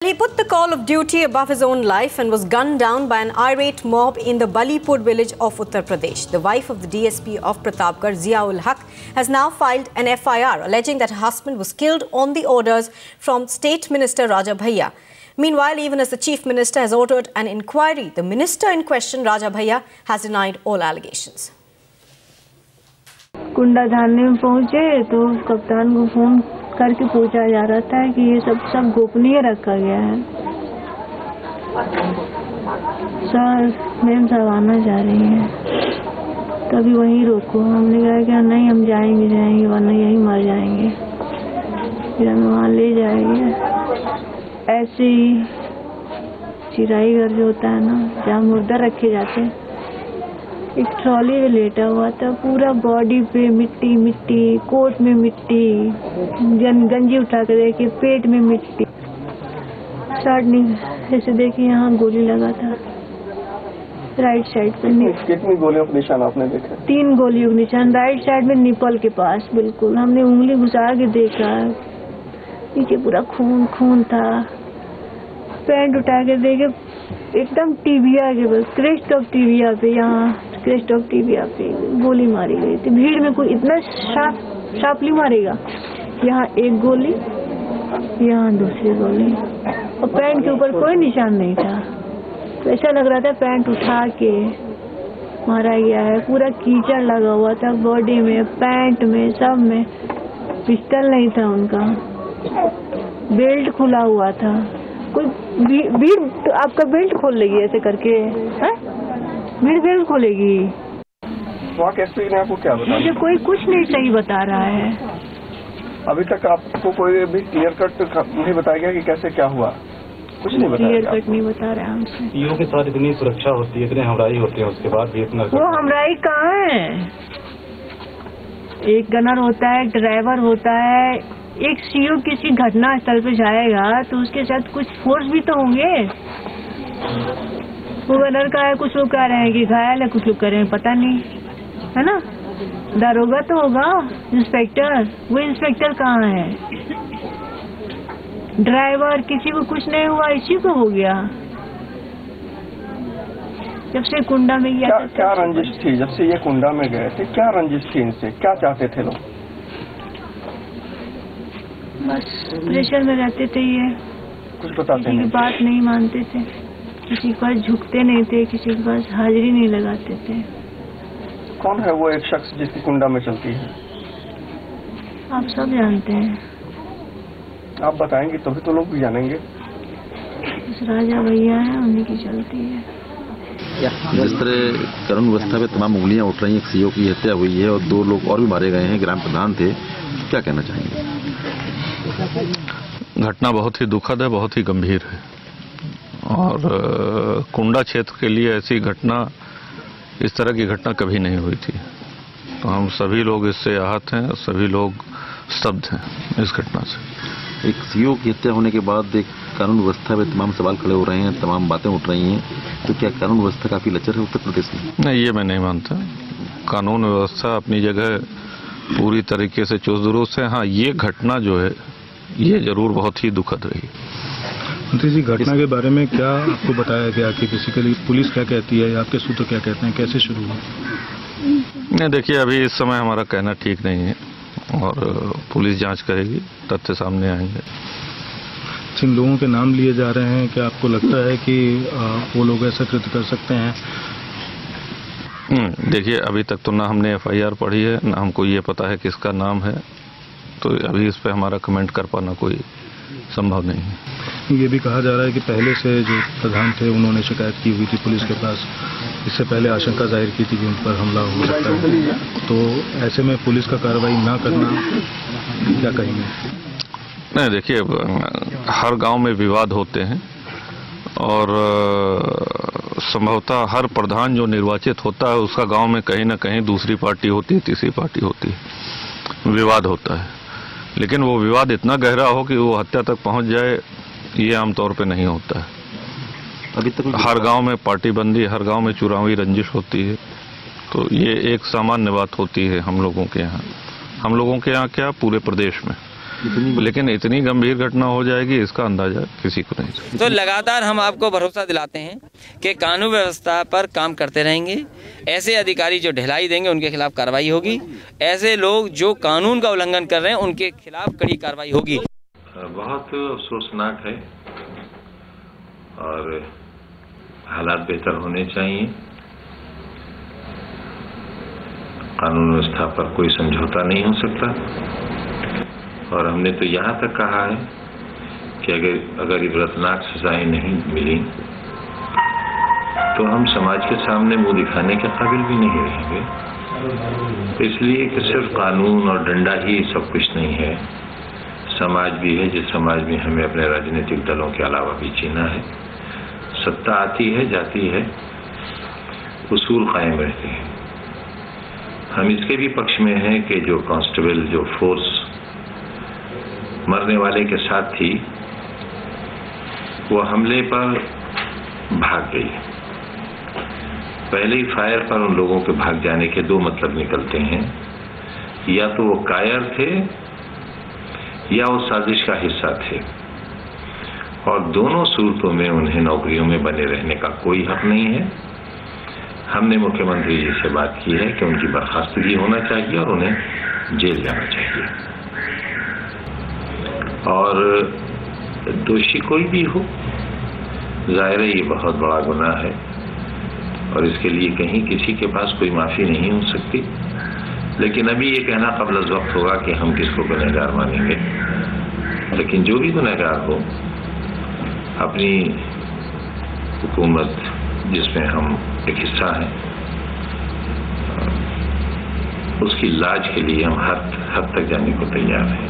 He put the call of duty above his own life and was gunned down by an irate mob in the Balipur village of Uttar Pradesh. The wife of the DSP of Pratapgarh, Zia-ul Haq, has now filed an FIR alleging that her husband was killed on the orders from State Minister Raja Bhaiya. Meanwhile, even as the Chief Minister has ordered an inquiry, the minister in question, Raja Bhaiya, has denied all allegations. कुंडा थाने में पहुंचे तो कप्तान को phone करके पूछा जा रहा था कि ये सब गोपनीय रखा गया है। सर मैम साहब आना चाह रही हैं, तभी वहीं रोको। हमने कहा कि नहीं, हम जाएंगे वरना यहीं मर जाएंगे। फिर हमें वहाँ ले जाएंगे। ऐसे ही चिराई घर जो होता है ना, जहाँ मुर्दा रखे जाते हैं, एक ट्रॉली में लेटा हुआ था, पूरा बॉडी पे मिट्टी, कोट में मिट्टी, गंजी उठा कर देखे, पेट में मिट्टी। शर्ट नहीं ऐसे देखिए, यहाँ गोली लगा था राइट साइड पे। कितनी गोलियों के निशान आपने देखे? 3 गोलियों के निशान राइट साइड में, निपल के पास बिल्कुल। हमने उंगली घुसा के देखा, नीचे पूरा खून था। पैंट उठा के देखे, एकदम टीबिया के बस, क्रेस्ट ऑफ टीबिया पे, यहाँ क्रेस्ट ऑफ टीबिया पे गोली मारी गई थी। भीड़ में कोई इतना शार्पली मारेगा? यहाँ एक गोली, यहाँ दूसरी गोली, और पैंट के ऊपर कोई निशान नहीं था। तो ऐसा लग रहा था पैंट उठा के मारा गया है। पूरा कीचड़ लगा हुआ था बॉडी में, पैंट में, सब में। पिस्टल नहीं था उनका, बेल्ट खुला हुआ था। कोई भीड़ तो आपका बेल्ट खोल लेगी ऐसे करके, है? भीड़ बेल्ट खोलेगी। वहाँ कैसे ने आपको क्या बताया? मुझे कोई कुछ नहीं सही बता रहा है। अभी तक आपको कोई भी क्लियर कट नहीं बताया गया कि कैसे क्या हुआ? कुछ नहीं बताया? क्लियर कट नहीं बता रहा हमसे। पीओ के साथ इतनी सुरक्षा होती है, इतने हमराई होते हैं, उसके बाद भी इतना। वो हमराई कहाँ है? एक गनर होता है, ड्राइवर होता है। एक सीओ किसी घटना स्थल पे जाएगा तो उसके साथ कुछ फोर्स भी तो होंगे। वो गनर का है, कुछ लोग कह रहे हैं कि घायल है, कुछ लोग कह रहे हैं पता नहीं, है ना? दारोगा तो होगा, इंस्पेक्टर। वो इंस्पेक्टर कहाँ है? ड्राइवर, किसी को कुछ नहीं हुआ, इसी को हो गया। जब से कुंडा में गया क्या रंजिश थी? जब से ये कुंडा में गए थे, क्या रंजिश थी इनसे? क्या चाहते थे लोग? बस प्रेशर में रहते थे। ये कुछ बताते नहीं, बात नहीं मानते थे, किसी के पास झुकते नहीं थे, किसी के पास हाजिरी नहीं लगाते थे। कौन है वो एक शख्स जिसकी कुंडा में चलती है? आप सब जानते हैं। आप बताएंगे तभी तो लोग भी जानेंगे। बस राजा भैया है, उन्हीं की चलती है। जिस तरह कानून व्यवस्था पे तमाम उंगलियां उठ रही हैं, एक सीओ की हत्या हुई है और 2 लोग और भी मारे गए हैं, ग्राम प्रधान थे, क्या कहना चाहेंगे? घटना बहुत ही दुखद है, बहुत ही गंभीर है। और कुंडा क्षेत्र के लिए ऐसी घटना, इस तरह की घटना कभी नहीं हुई थी। तो हम सभी लोग इससे आहत हैं, सभी लोग स्तब्ध हैं इस घटना से। एक सीओ की हत्या होने के बाद एक कानून व्यवस्था पे तमाम सवाल खड़े हो रहे हैं, तमाम बातें उठ रही हैं, तो क्या कानून व्यवस्था काफी लचर है उत्तर प्रदेश में? नहीं, ये मैं नहीं मानता। कानून व्यवस्था अपनी जगह पूरी तरीके से चुस्त दुरुस्त है। हाँ, ये घटना जो है, ये जरूर बहुत ही दुखद रही। मंत्री जी, घटना के बारे में क्या आपको बताया गया कि बेसिकली पुलिस क्या कहती है, आपके सूत्र क्या कहते हैं, कैसे शुरू हुआ? नहीं, देखिए, अभी इस समय हमारा कहना ठीक नहीं है और पुलिस जांच करेगी, तथ्य सामने आएंगे। जिन लोगों के नाम लिए जा रहे हैं, क्या आपको लगता है कि वो लोग ऐसा कृत्य कर सकते हैं? देखिए, अभी तक तो ना हमने FIR पढ़ी है, ना हमको ये पता है किसका नाम है, तो अभी इस पे हमारा कमेंट कर पाना कोई संभव नहीं है। ये भी कहा जा रहा है कि पहले से जो प्रधान थे उन्होंने शिकायत की हुई थी पुलिस के पास, इससे पहले आशंका जाहिर की थी कि उन पर हमला हो सकता है, तो ऐसे में पुलिस का कार्रवाई ना करना, क्या कहेंगे? नहीं, देखिए, हर गांव में विवाद होते हैं और संभवतः हर प्रधान जो निर्वाचित होता है उसका गांव में कहीं ना कहीं दूसरी पार्टी होती है, तीसरी पार्टी होती है, विवाद होता है। लेकिन वो विवाद इतना गहरा हो कि वो हत्या तक पहुंच जाए, ये आमतौर पे नहीं होता है। अभी तक हर गांव में पार्टीबंदी, हर गांव में चुनावी रंजिश होती है, तो ये एक सामान्य बात होती है हम लोगों के यहाँ क्या, पूरे प्रदेश में। लेकिन इतनी गंभीर घटना हो जाएगी इसका अंदाजा किसी को नहीं। तो लगातार हम आपको भरोसा दिलाते हैं कि कानून व्यवस्था पर काम करते रहेंगे। ऐसे अधिकारी जो ढिलाई देंगे उनके खिलाफ कार्रवाई होगी। ऐसे लोग जो कानून का उल्लंघन कर रहे हैं उनके खिलाफ कड़ी कार्रवाई होगी। बहुत अफसोसनाक है और हालात बेहतर होने चाहिए। कानून व्यवस्था पर कोई समझौता नहीं हो सकता और हमने तो यहाँ तक कहा है कि अगर इबरतनाक सजाएं नहीं मिली तो हम समाज के सामने मुंह दिखाने के काबिल भी नहीं रहेंगे। तो इसलिए कि सिर्फ कानून और डंडा ही सब कुछ नहीं है, समाज भी है जिस समाज में हमें अपने राजनीतिक दलों के अलावा भी जीना है। सत्ता आती है जाती है, उसूल कायम रहते हैं। हम इसके भी पक्ष में हैं कि जो कांस्टेबल जो फोर्स मरने वाले के साथ थी वो हमले पर भाग गई। पहले ही फायर पर उन लोगों के भाग जाने के दो मतलब निकलते हैं, या तो वो कायर थे या वो साजिश का हिस्सा थे, और दोनों सूरतों में उन्हें नौकरियों में बने रहने का कोई हक नहीं है। हमने मुख्यमंत्री जी से बात की है कि उनकी बर्खास्तगी होना चाहिए और उन्हें जेल जाना चाहिए। और दोषी कोई भी हो, जाहिर है ये बहुत बड़ा गुनाह है और इसके लिए कहीं किसी के पास कोई माफ़ी नहीं हो सकती। लेकिन अभी ये कहना क़ब्ल वक्त होगा कि हम किसको गुनहगार मानेंगे। लेकिन जो भी गुनहगार हो, अपनी हुकूमत जिसमें हम एक हिस्सा हैं, उसकी लाज के लिए हम हद तक जाने को तैयार हैं।